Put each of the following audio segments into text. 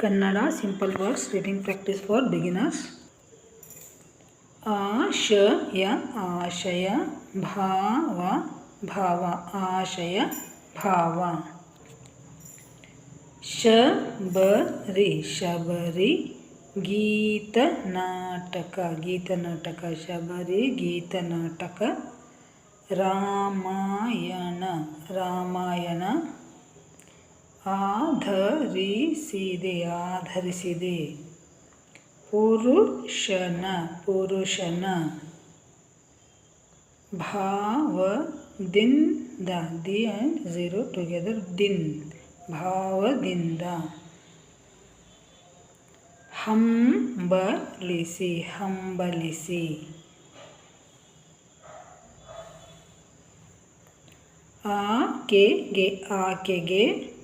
Kannada simple words reading practice for beginners. ಆಶಯ ಆಶಯ, ಭಾವ ಭಾವ, ಆಶಯ ಭಾವ. ಶಬರಿ ಶಬರಿ, ಗೀತ ನಾಟಕ ಗೀತ ನಾಟಕ, ಶಬರಿ ಗೀತ ನಾಟಕ. ರಾಮಾಯಣ ರಾಮಾಯಣ, ಆಧರಿಸಿದೆ ಆಧರಿಸಿದೆ. ಪುರುಷನ ಪುರುಷನ, ಭಾವದಿಂದ ದಿ ಆ್ಯಂಡ್ ಝೀರೋ ಟುಗೆದರ್ ದಿನ್, ಭಾವದಿಂದ. ಹಂಬಲಿಸಿ ಹಂಬಲಿಸಿ. ಆಕೆಗೆ ಆಕೆಗೆ,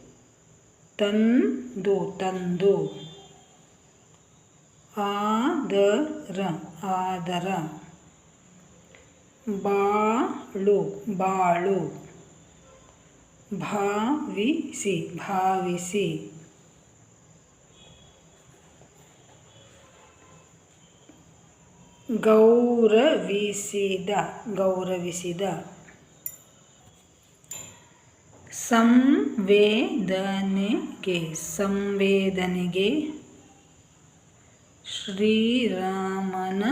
ತಂದು ತಂದು. ಆದರ ಆದರ, ಬಾಳು ಬಾಳು. ಭಾವಿಸಿ ಭಾವಿಸಿ. ಗೌರವಿಸಿದ ಗೌರವಿಸಿದ. ಸಂವೇದನೆಗೆ ಸಂವೇದನೆಗೆ. ಶ್ರೀರಾಮನ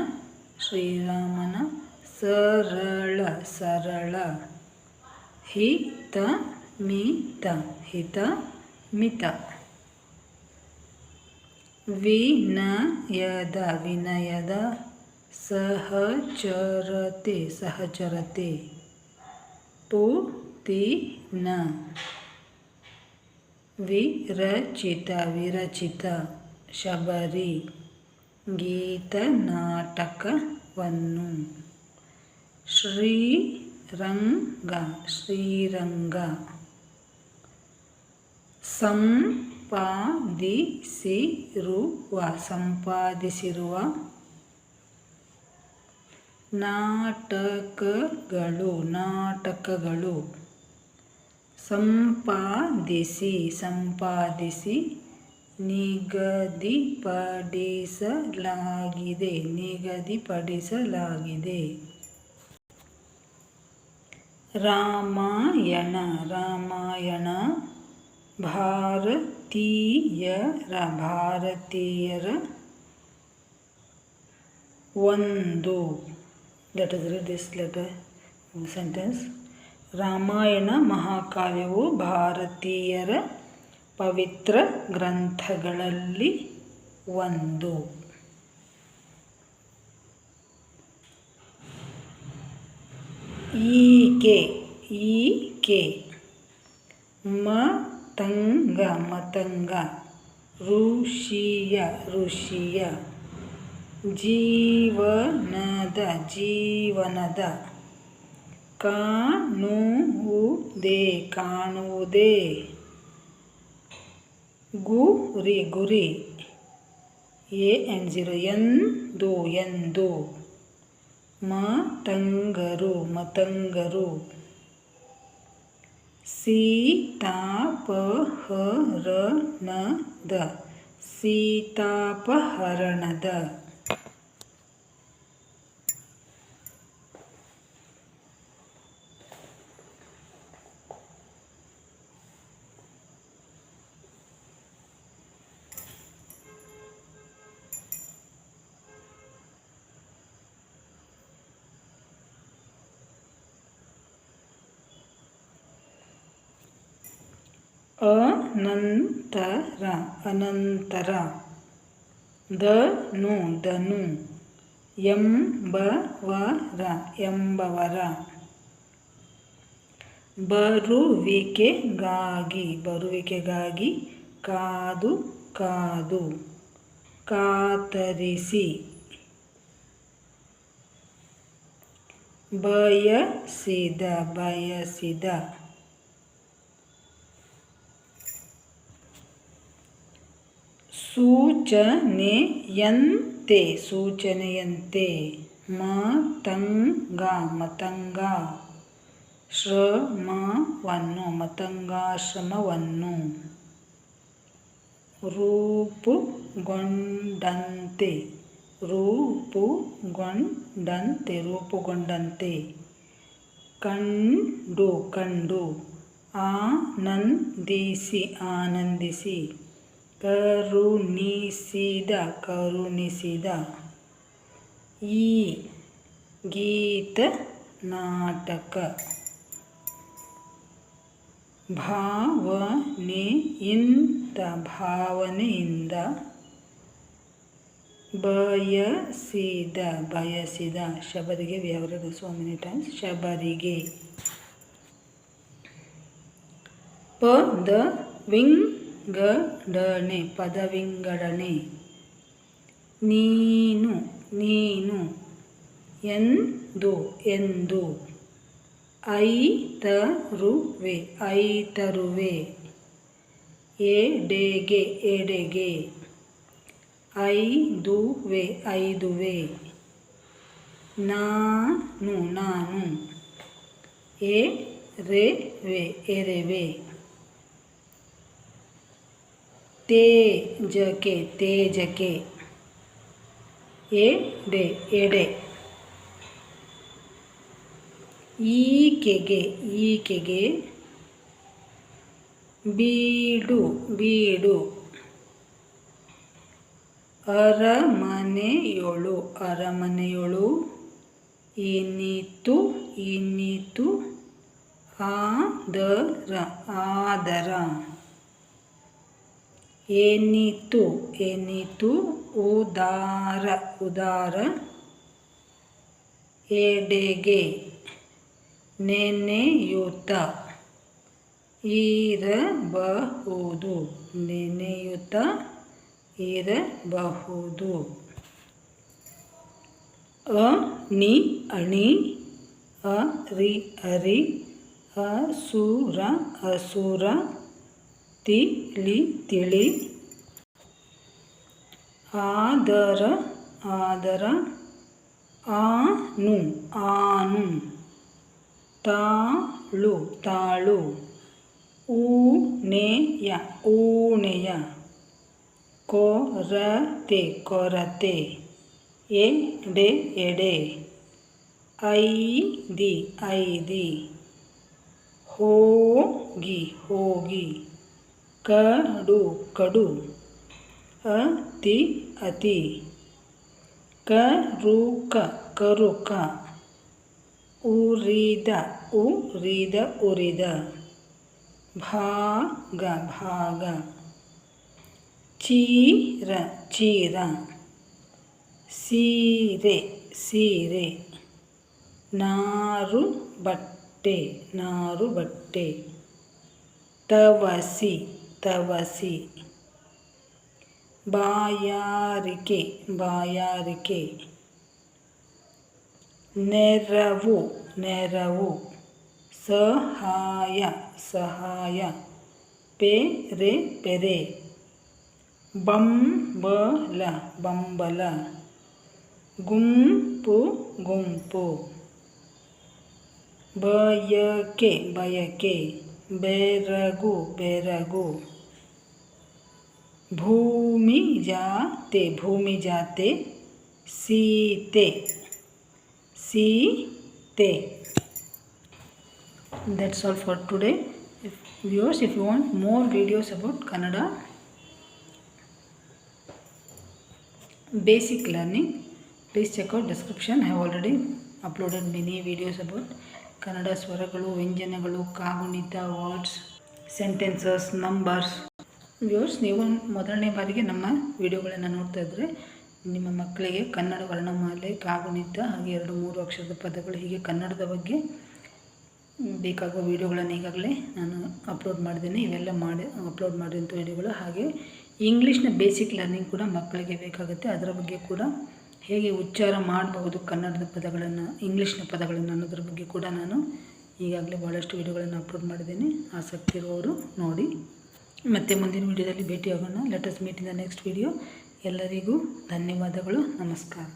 ಶ್ರೀರಾಮನ, ಸರಳ ಸರಳ. ಹಿತ ಮಿತ ಹಿತ ಮಿತ. ವಿನಯದ ವಿನಯದ, ಸಹಚರತೆ ಸಹಚರತೆ. ಪುತಿನ, ವಿರಚಿತ ವಿರಚಿತ. ಶಬರಿ ಗೀತ ನಾಟಕವನ್ನು. ಶ್ರೀರಂಗ ಶ್ರೀರಂಗ. ಸಂಪಾದಿಸಿರುವ ಸಂಪಾದಿಸಿರುವ. ನಾಟಕಗಳು ನಾಟಕಗಳು. ಸಂಪಾದಿಸಿ ಸಂಪಾದಿಸಿ. ನಿಗದಿಪಡಿಸಲಾಗಿದೆ ನಿಗದಿಪಡಿಸಲಾಗಿದೆ. ರಾಮಾಯಣ ರಾಮಾಯಣ, ಭಾರತೀಯರ ಭಾರತೀಯರ. ಒಂದು. Let us read this sentence. Ramayana ಮಹಾಕಾವ್ಯವು ಭಾರತೀಯರ ಪವಿತ್ರ ಗ್ರಂಥಗಳಲ್ಲಿ ಒಂದು. ಈಕೆ ಈಕೆ. ಮತಂಗ ಮತಂಗ, ಋಷಿಯ ಋಷಿಯ. ಜೀವನದ ಜೀವನದ. ಕಾಣುವುದೇ ಕಾಣುವುದೇ. ಗುರಿ ಗುರಿ, ಎ ಆ್ಯಂಡ್ ಝೀರೋ, ಎಂದು ಎಂದು. ಮತಂಗರು ಮತಂಗರು. ಸೀತಾಪಹರಣದ ಸೀತಾಪಹರಣದ. ಅನಂತರ ಅನಂತರ. ಧನು ಧನು. ಎಂಬವರ ಎಂಬವರ. ಬರುವಿಕೆಗಾಗಿ ಬರುವಿಕೆಗಾಗಿ. ಕಾದು ಕಾದು. ಕಾತರಿಸಿ. ಬಯಸಿದ ಬಯಸಿದ. ಸೂಚನೆಯಂತೆ ಸೂಚನೆಯಂತೆ. ಮತಂಗ ಮತಂಗ. ಶ್ರಮವನ್ನು ಮತಂಗಾಶ್ರಮವನ್ನು. ರೂಪುಗೊಂಡಂತೆ ರೂಪುಗೊಂಡಂತೆ ರೂಪುಗೊಂಡಂತೆ. ಕಂಡು ಕಂಡು ಆನಂದಿಸಿ ಆನಂದಿಸಿ. ಕರುಣಿಸಿದ ಕರುಣಿಸಿದ. ಈ ಗೀತ ನಾಟಕ. ಭಾವನೆಯಿಂದ ಭಾವನೆಯಿಂದ. ಬಯಸಿದ ಬಯಸಿದ. ಶಬರಿಗೆ we have read so many times. ಶಬರಿಗೆ. ಪದವಿಂಗಡಣೆ ಪದವಿಂಗಡಣೆ. ನೀನು ನೀನು. ಎಂದು ಎಂದು. ಐತರುವೆ ಐತರುವೆ. ಎಡೆಗೆ ಎಡೆಗೆ. ಐದುವೆ ಐದುವೆ. ನಾನು ನಾನು. ಎರೆವೆ ಎರೆವೆ. ತೇಜಕ್ಕೆ ತೇಜಕ್ಕೆ. ಎಡೆ ಎಡೆ. ಈಕೆಗೆ ಈಕೆಗೆ. ಬೀಡು ಬೀಡು. ಅರಮನೆಯೊಳು ಅರಮನೆಯೊಳು. ಇನಿತು ಇನಿತು. ಆದರ ಆದರ. ಎನಿತು ಎನಿತು. ಉದಾರ ಉದಾರ. ಎಡೆಗೆ. ನೆನೆಯುತ್ತ. ಇರಬಹುದು ನೆನೆಯುತ್ತ ಇರಬಹುದು. ಅಣಿ ಅಣಿ. ಅರಿ ಅರಿ. ಅಸುರ ಅಸುರ. ತಿಳಿ ತಿಳಿ. ಆದರ ಆದರ. ಆನು ಆನು. ತಾಳು ತಾಳು. ಊಣೆಯ ಊಣೆಯ. ಕೊರತೆ ಕೊರತೆ. ಎಡೆ ಎಡೆ. ID ID. ಹೋಗಿ ಹೋಗಿ. ಕಡು ಕಡು. ಅತಿ ಅತಿ. ಕರುಕ ಕರುಕ. ಉರಿದ ಉರಿದ ಉರಿದ. ಭಾಗ ಭಾಗ. ಚೀರ ಚೀರ. ಸೀರೆ ಸೀರೆ. ನಾರು ಬಟ್ಟೆ ನಾರು ಬಟ್ಟೆ. ತವಸಿ ತವಸಿ. ಬಾಯಾರಿಕೆ ಬಾಯಾರಿಕೆ. ನೆರವು ನೆರವು. ಸಹಾಯ ಸಹಾಯ. ಪೆರೆ ಪೆರೆ. ಬಂಬಲ ಬಂಬಲ. ಗುಂಪು ಗುಂಪು. ಬಯಕೆ ಬಯಕೆ. ಬೆರಗು ಬೆರಗು. ಭೂಮಿ ಜಾತೆ ಭೂಮಿ ಜಾತೆ. Sita Sita. That's all for today. Viewers, if you want more videos about Kannada basic learning, please check out description. I have already uploaded many videos about Kannada ಸ್ವರಗಳು, ವ್ಯಂಜನಗಳು, ಕಾಗುಣಿತ, ವರ್ಡ್ಸ್, ಸೆಂಟೆನ್ಸಸ್, ನಂಬರ್ಸ್. ವ್ಯೂವರ್ಸ್, ನೀವು ಮೊದಲನೇ ಬಾರಿಗೆ ನಮ್ಮ ವಿಡಿಯೋಗಳನ್ನು ನೋಡ್ತಾ ಇದ್ದರೆ ನಿಮ್ಮ ಮಕ್ಕಳಿಗೆ ಕನ್ನಡ ವರ್ಣಮಾಲೆ, ಕಾಗುಣಿತ, ಹಾಗೆ 2-3 ಅಕ್ಷರದ ಪದಗಳು, ಹೀಗೆ ಕನ್ನಡದ ಬಗ್ಗೆ ಬೇಕಾಗುವ ವಿಡಿಯೋಗಳನ್ನು ಈಗಾಗಲೇ ನಾನು ಅಪ್ಲೋಡ್ ಮಾಡಿದ್ದೇನೆ. ಇವೆಲ್ಲ ಅಪ್ಲೋಡ್ ಮಾಡಿದಂಥ ವಿಡಿಯೋಗಳು. ಹಾಗೆ ಇಂಗ್ಲೀಷ್ನ ಬೇಸಿಕ್ ಲರ್ನಿಂಗ್ ಕೂಡ ಮಕ್ಕಳಿಗೆ ಬೇಕಾಗುತ್ತೆ. ಅದರ ಬಗ್ಗೆ ಕೂಡ ಹೇಗೆ ಉಚ್ಚಾರ ಮಾಡಬಹುದು ಕನ್ನಡದ ಪದಗಳನ್ನು, ಇಂಗ್ಲೀಷ್ನ ಪದಗಳನ್ನು ಅನ್ನೋದ್ರ ಬಗ್ಗೆ ಕೂಡ ನಾನು ಈಗಾಗಲೇ ಭಾಳಷ್ಟು ವಿಡಿಯೋಗಳನ್ನು ಅಪ್ಲೋಡ್ ಮಾಡಿದ್ದೇನೆ. ಆಸಕ್ತಿ ಇರುವವರು ನೋಡಿ. ಮತ್ತೆ ಮುಂದಿನ ವಿಡಿಯೋದಲ್ಲಿ ಭೇಟಿಯಾಗೋಣ. Let us meet in the next video. ಎಲ್ಲರಿಗೂ ಧನ್ಯವಾದಗಳು. ನಮಸ್ಕಾರ.